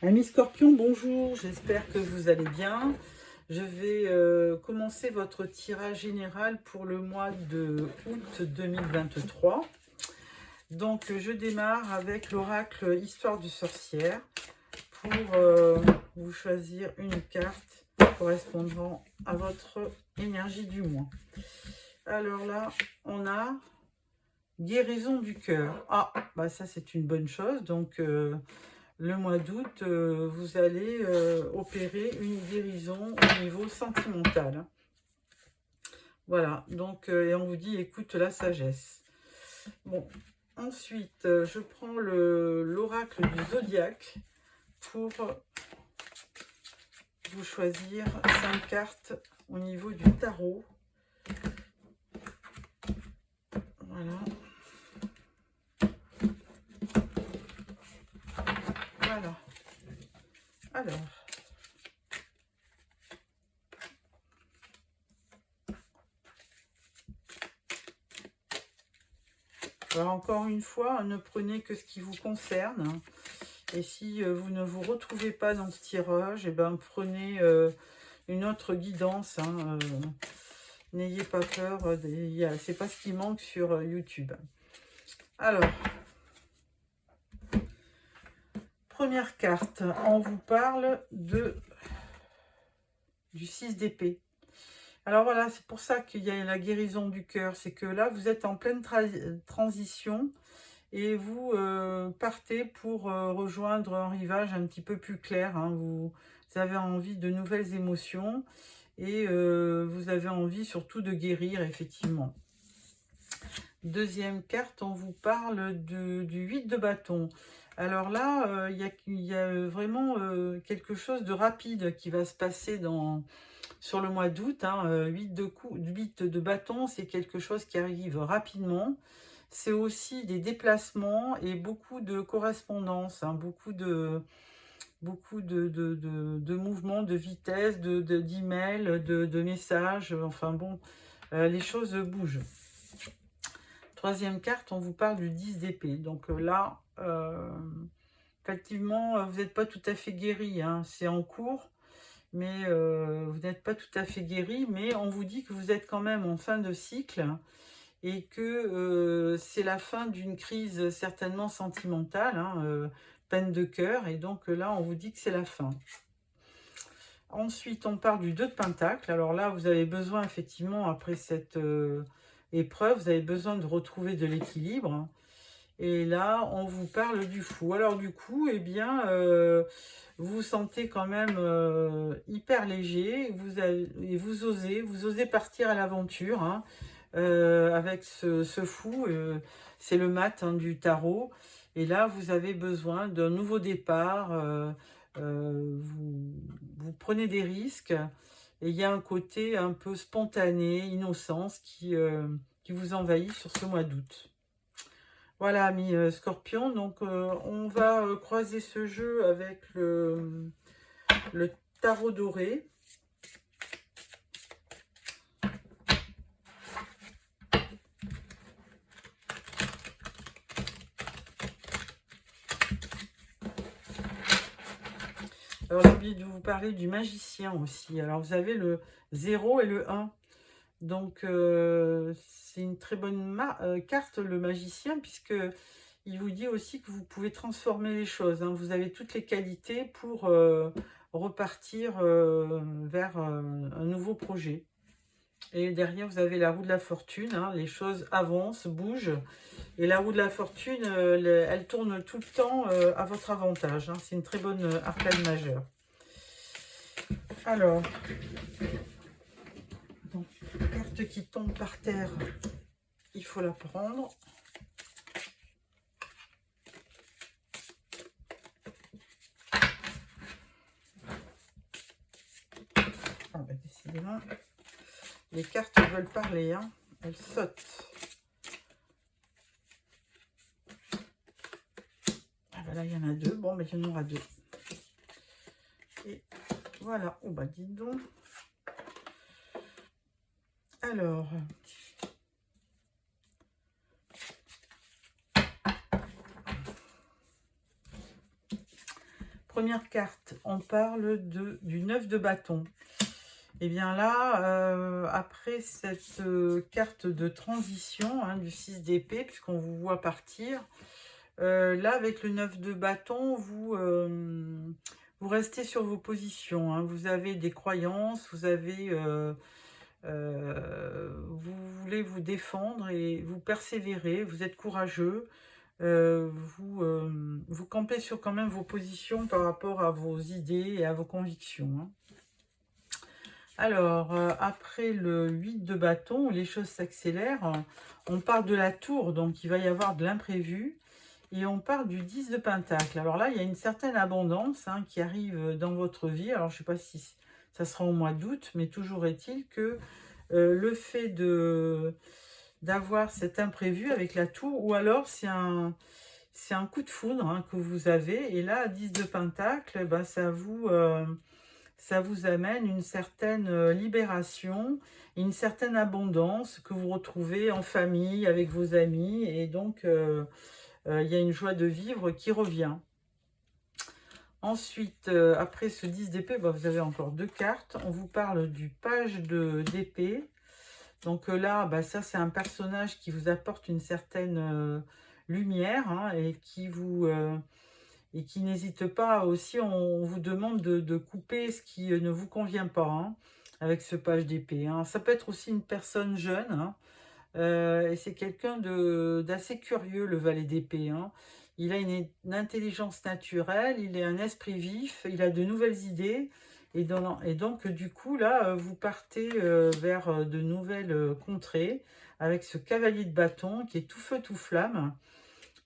Amis Scorpion, bonjour, j'espère que vous allez bien. Je vais commencer votre tirage général pour le mois de août 2023. Donc, je démarre avec l'oracle Histoire du sorcière pour vous choisir une carte correspondant à votre énergie du mois. Alors là, on a guérison du cœur. Ah, bah ça c'est une bonne chose. Donc, le mois d'août, vous allez opérer une guérison au niveau sentimental. Voilà, donc, et on vous dit, écoute la sagesse. Bon, ensuite, je prends l'oracle du zodiaque pour vous choisir 5 cartes au niveau du tarot. Voilà. Voilà. Alors. Alors, encore une fois, ne prenez que ce qui vous concerne. Et si vous ne vous retrouvez pas dans ce tirage, et ben, prenez une autre guidance. N'ayez pas peur, c'est pas ce qui manque sur YouTube. Alors, première carte, on vous parle du 6 d'épée. Alors voilà, c'est pour ça qu'il y a la guérison du cœur. C'est que là, vous êtes en pleine transition et vous partez pour rejoindre un rivage un petit peu plus clair. Vous avez envie de nouvelles émotions et vous avez envie surtout de guérir, effectivement. Deuxième carte, on vous parle du 8 de bâton. Alors là, il y a vraiment quelque chose de rapide qui va se passer sur le mois d'août. 8 de bâton, c'est quelque chose qui arrive rapidement. C'est aussi des déplacements et beaucoup de correspondances, beaucoup de mouvements, de vitesse, d'emails, de messages. Enfin bon, les choses bougent. Troisième carte, on vous parle du 10 d'épée. Donc là, effectivement, vous n'êtes pas tout à fait guéri. C'est en cours, mais vous n'êtes pas tout à fait guéri. Mais on vous dit que vous êtes quand même en fin de cycle et que c'est la fin d'une crise certainement sentimentale, peine de cœur. Et donc là, on vous dit que c'est la fin. Ensuite, on parle du 2 de Pentacle. Alors là, vous avez besoin, effectivement, après cette épreuve, vous avez besoin de retrouver de l'équilibre. Et là, on vous parle du fou. Alors du coup, eh bien, vous vous sentez quand même hyper léger. Vous osez partir à l'aventure avec ce fou. C'est le mat du tarot. Et là, vous avez besoin d'un nouveau départ. Vous prenez des risques. Et il y a un côté un peu spontané, innocence qui vous envahit sur ce mois d'août. Voilà, amis Scorpion, donc on va croiser ce jeu avec le tarot doré. Alors, j'ai oublié de vous parler du magicien aussi. Alors, vous avez le 0 et le 1. Donc, c'est une très bonne carte, le magicien, puisque il vous dit aussi que vous pouvez transformer les choses. Vous avez toutes les qualités pour repartir vers un nouveau projet. Et derrière, vous avez la roue de la fortune. Les choses avancent, bougent. Et la roue de la fortune, elle tourne tout le temps à votre avantage. C'est une très bonne arcane majeure. Alors, donc, carte qui tombe par terre, il faut la prendre. Ah bah, décidément, les cartes veulent parler, elles sautent. Ah bah là, il y en a deux. Bon, mais il y en aura deux. Et voilà. Oh bah, dis donc. Alors, première carte, on parle du 9 de bâton. Et bien là, après cette carte de transition, hein, du 6 d'épée, puisqu'on vous voit partir, là, avec le 9 de bâton, vous restez sur vos positions, hein. Vous avez des croyances, vous voulez vous défendre et vous persévérez, vous êtes courageux. Vous campez sur quand même vos positions par rapport à vos idées et à vos convictions, hein. Alors, après le 8 de bâton, où les choses s'accélèrent, on parle de la tour, donc il va y avoir de l'imprévu. Et on parle du 10 de pentacle. Alors là, il y a une certaine abondance, hein, qui arrive dans votre vie. Alors, je ne sais pas si ça sera au mois d'août, mais toujours est-il que le fait d'avoir cet imprévu avec la tour, ou alors c'est un coup de foudre, hein, que vous avez. Et là, 10 de pentacle, bah, ça vous amène une certaine libération, une certaine abondance que vous retrouvez en famille, avec vos amis. Et donc, il y a une joie de vivre qui revient. Ensuite, après ce 10 d'épée, bah, vous avez encore 2 cartes. On vous parle du page d'épée. Donc là, bah, ça c'est un personnage qui vous apporte une certaine lumière, hein, et qui n'hésite pas aussi. On vous demande de couper ce qui ne vous convient pas, hein, avec ce page d'épée, hein. Ça peut être aussi une personne jeune, hein. Et c'est quelqu'un d'assez curieux, le valet d'épée, hein. Il a une intelligence naturelle, il a un esprit vif, il a de nouvelles idées. Et donc, du coup, là, vous partez vers de nouvelles contrées avec ce cavalier de bâton qui est tout feu, tout flamme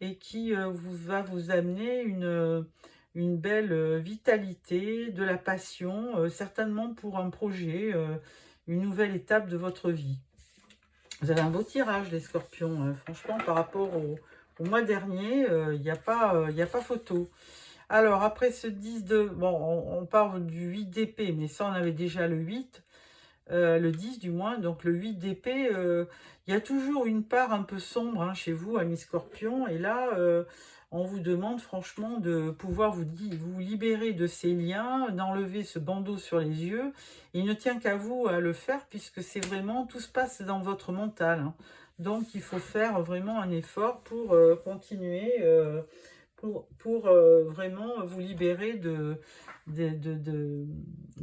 et qui va vous amener une belle vitalité, de la passion, certainement pour un projet, une nouvelle étape de votre vie. Vous avez un beau tirage, les scorpions. Franchement, par rapport au mois dernier, il n'y a pas photo. Alors, après ce 10 de... Bon, on parle du 8 d'épée, mais ça, on avait déjà le 8. Le 10 du moins. Donc, le 8 d'épée, il y a toujours une part un peu sombre, hein, chez vous, amis scorpions. Et là, on vous demande franchement de pouvoir vous libérer de ces liens, d'enlever ce bandeau sur les yeux. Il ne tient qu'à vous à le faire, puisque c'est vraiment, tout se passe dans votre mental, hein. Donc, il faut faire vraiment un effort pour continuer, pour vraiment vous libérer de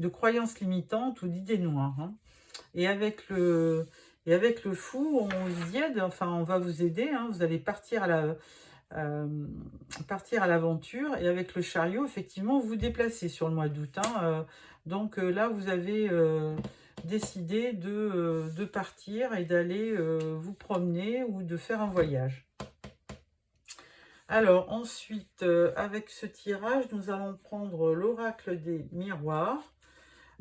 croyances limitantes ou d'idées noires, hein. Et avec le fou, on vous y aide, enfin on va vous aider, hein. Vous allez partir à l'aventure. Et avec le chariot, effectivement, vous vous déplacez sur le mois d'août, hein. Donc là, vous avez décidé de partir et d'aller vous promener ou de faire un voyage. Alors ensuite, avec ce tirage, nous allons prendre l'oracle des miroirs.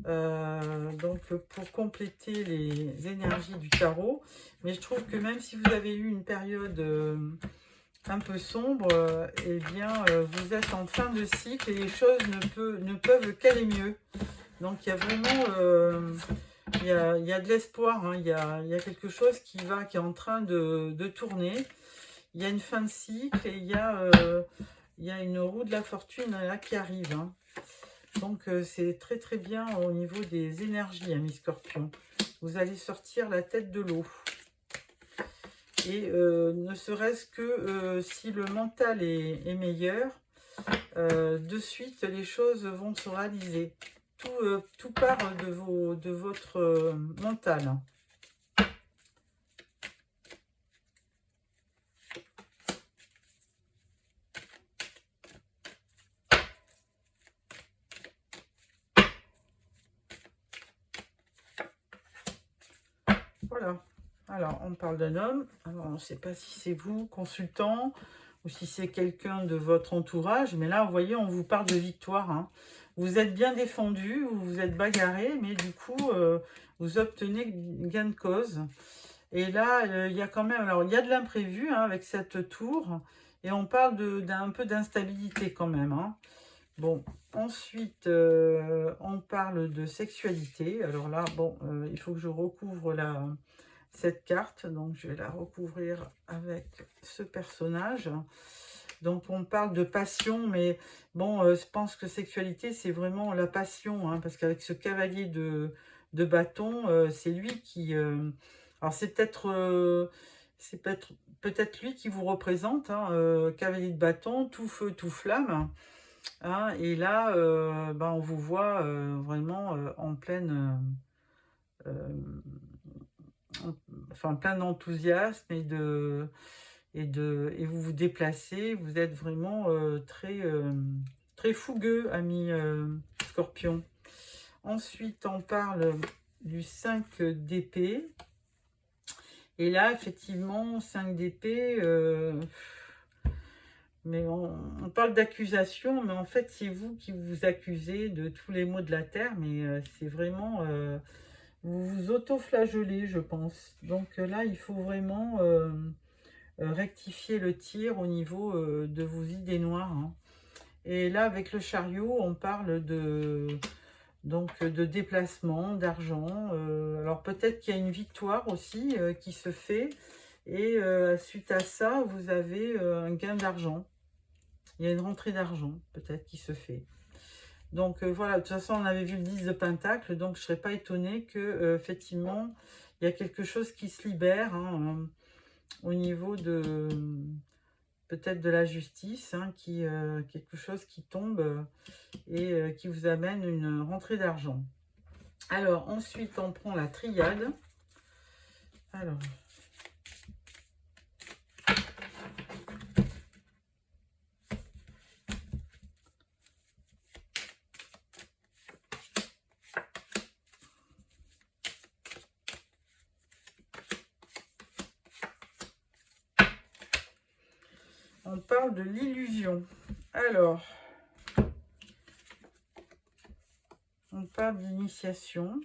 Donc pour compléter les énergies du tarot. Mais je trouve que même si vous avez eu une période un peu sombre, eh bien vous êtes en fin de cycle et les choses ne peuvent qu'aller mieux. Donc il y a vraiment il y a de l'espoir, hein. Il y a quelque chose qui est en train de tourner. Il y a une fin de cycle et il y a une roue de la fortune là qui arrive, hein. Donc, c'est très très bien au niveau des énergies, amis scorpions. Vous allez sortir la tête de l'eau. Et ne serait-ce que si le mental est meilleur, de suite, les choses vont se réaliser. Tout part de votre mental. Voilà. Alors, on parle d'un homme. Alors, on ne sait pas si c'est vous, consultant, ou si c'est quelqu'un de votre entourage. Mais là, vous voyez, on vous parle de victoire, hein. Vous êtes bien défendu, vous vous êtes bagarré, mais du coup, vous obtenez gain de cause. Et là, il y a quand même... Alors, il y a de l'imprévu, hein, avec cette tour. Et on parle d'un peu d'instabilité quand même, hein. Bon, ensuite, on parle de sexualité. Alors là, bon, il faut que je recouvre cette carte. Donc, je vais la recouvrir avec ce personnage. Donc, on parle de passion, mais bon, je pense que sexualité, c'est vraiment la passion, hein, parce qu'avec ce cavalier de bâton, c'est lui qui... alors, c'est peut-être lui qui vous représente, hein, cavalier de bâton, tout feu, tout flamme. Hein, et là, ben, on vous voit vraiment en pleine... enfin, plein d'enthousiasme et vous vous déplacez, vous êtes vraiment très fougueux, ami Scorpion. Ensuite, on parle du 5 d'épée. Et là, effectivement, 5 d'épée, mais on parle d'accusation, mais en fait, c'est vous qui vous accusez de tous les maux de la terre, mais c'est vraiment... vous vous auto-flagellez, je pense. Donc là, il faut vraiment rectifier le tir au niveau de vos idées noires. Hein. Et là, avec le chariot, on parle de déplacement, d'argent. Alors peut-être qu'il y a une victoire aussi qui se fait. Et suite à ça, vous avez un gain d'argent. Il y a une rentrée d'argent peut-être qui se fait. Donc voilà, de toute façon, on avait vu le 10 de Pentacle, donc je ne serais pas étonnée que effectivement, il y a quelque chose qui se libère hein, au niveau de peut-être de la justice, hein, quelque chose qui tombe et qui vous amène une rentrée d'argent. Alors, ensuite, on prend la triade. Alors... on parle de l'illusion. Alors, on parle d'initiation.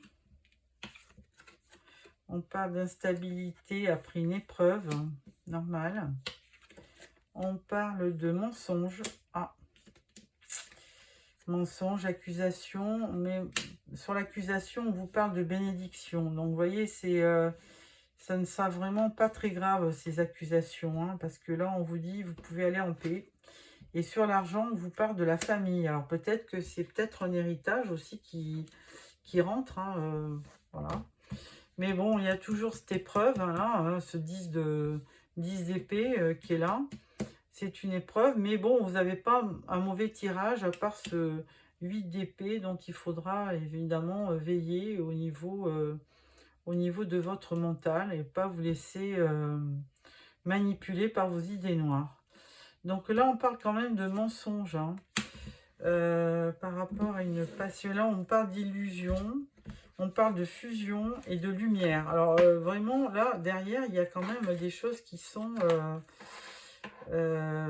On parle d'instabilité après une épreuve normale. On parle de mensonge. Ah, mensonge, accusation. Mais sur l'accusation, on vous parle de bénédiction. Donc, vous voyez, ça ne sera vraiment pas très grave, ces accusations. Hein, parce que là, on vous dit, vous pouvez aller en paix. Et sur l'argent, on vous parle de la famille. Alors, peut-être que c'est peut-être un héritage aussi qui rentre. Hein, voilà. Mais bon, il y a toujours cette épreuve, hein, là, hein, ce 10 d'épée qui est là. C'est une épreuve, mais bon, vous n'avez pas un mauvais tirage, à part ce 8 d'épée, dont il faudra évidemment veiller au niveau de votre mental et pas vous laisser manipuler par vos idées noires. Donc là, on parle quand même de mensonge, hein, par rapport à une passion. Là, on parle d'illusion. On parle de fusion et de lumière. Alors, vraiment, là, derrière, il y a quand même des choses qui sont... alors,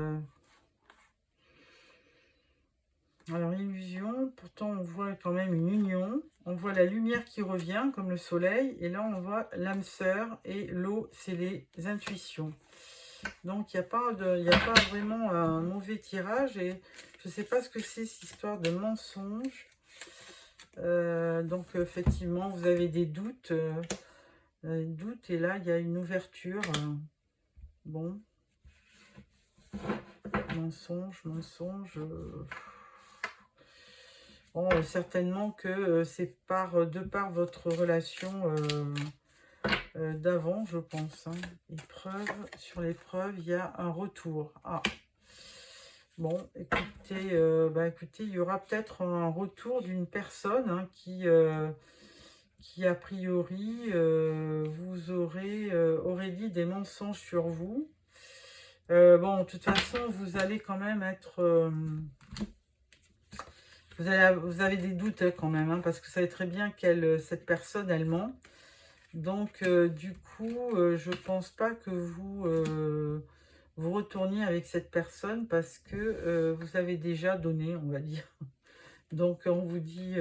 illusion, pourtant, on voit quand même une union. On voit la lumière qui revient, comme le soleil. Et là, on voit l'âme sœur et l'eau, c'est les intuitions. Donc, il n'y a pas vraiment un mauvais tirage. Et je ne sais pas ce que c'est, cette histoire de mensonge. Donc effectivement vous avez des doutes, et là il y a une ouverture. Bon, mensonge. Bon, certainement que c'est de par votre relation d'avant, je pense. Hein. Épreuve, sur l'épreuve, il y a un retour. Ah. Bon, écoutez, il y aura peut-être un retour d'une personne hein, qui a priori aurait dit des mensonges sur vous. Bon, de toute façon, vous allez quand même être... vous avez des doutes hein, quand même, hein, parce que vous savez très bien cette personne, elle ment. Donc, du coup, je pense pas que vous retourniez avec cette personne parce que vous avez déjà donné, on va dire. Donc, on vous dit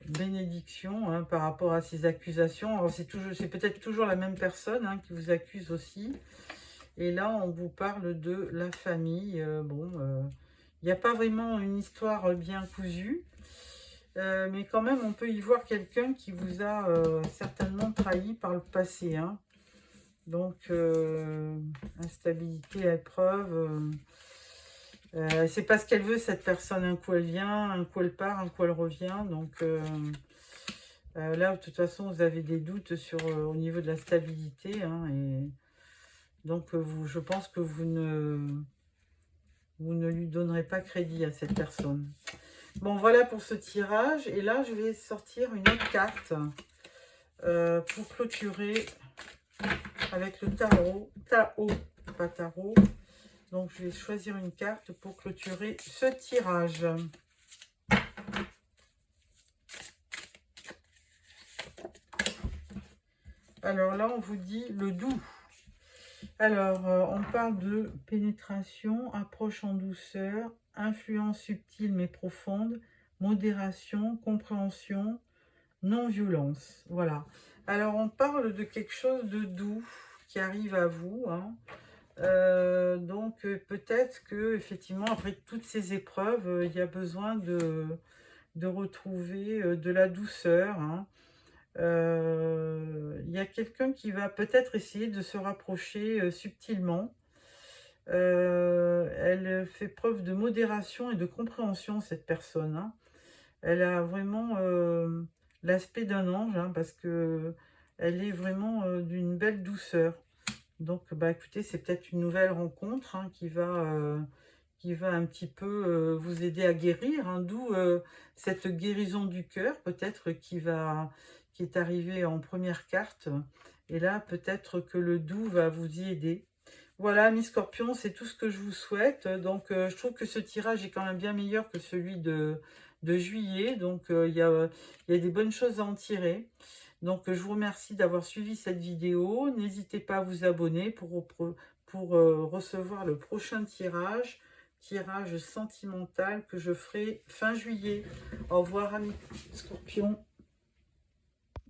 bénédiction hein, par rapport à ces accusations. Alors, c'est peut-être toujours la même personne hein, qui vous accuse aussi. Et là, on vous parle de la famille. Il n'y a pas vraiment une histoire bien cousue. Mais quand même, on peut y voir quelqu'un qui vous a certainement trahi par le passé. Hein. Donc, instabilité, épreuve. C'est pas ce qu'elle veut, cette personne. Un coup elle vient, un coup elle part, un coup elle revient. Donc là, de toute façon, vous avez des doutes sur au niveau de la stabilité. Hein, et donc, je pense que vous ne lui donnerez pas crédit à cette personne. Bon, voilà pour ce tirage. Et là, je vais sortir une autre carte pour clôturer avec le tarot. Pas tarot. Donc, je vais choisir une carte pour clôturer ce tirage. Alors là, on vous dit le doux. Alors, on parle de pénétration, approche en douceur, influence subtile mais profonde, modération, compréhension, non-violence. Voilà. Alors, on parle de quelque chose de doux qui arrive à vous. Hein. Donc, peut-être que effectivement, après toutes ces épreuves, il y a besoin de retrouver de la douceur. Hein. Il y a quelqu'un qui va peut-être essayer de se rapprocher subtilement. Elle fait preuve de modération et de compréhension, cette personne. Hein. Elle a vraiment l'aspect d'un ange, hein, parce que elle est vraiment d'une belle douceur. Donc, bah, écoutez, c'est peut-être une nouvelle rencontre hein, qui va un petit peu vous aider à guérir, hein, d'où cette guérison du cœur, peut-être qui est arrivée en première carte. Et là, peut-être que le doux va vous y aider. Voilà, mes scorpions, c'est tout ce que je vous souhaite. Donc, je trouve que ce tirage est quand même bien meilleur que celui de juillet. Donc, il y a des bonnes choses à en tirer. Donc, je vous remercie d'avoir suivi cette vidéo. N'hésitez pas à vous abonner pour recevoir le prochain tirage sentimental que je ferai fin juillet. Au revoir, amis scorpions.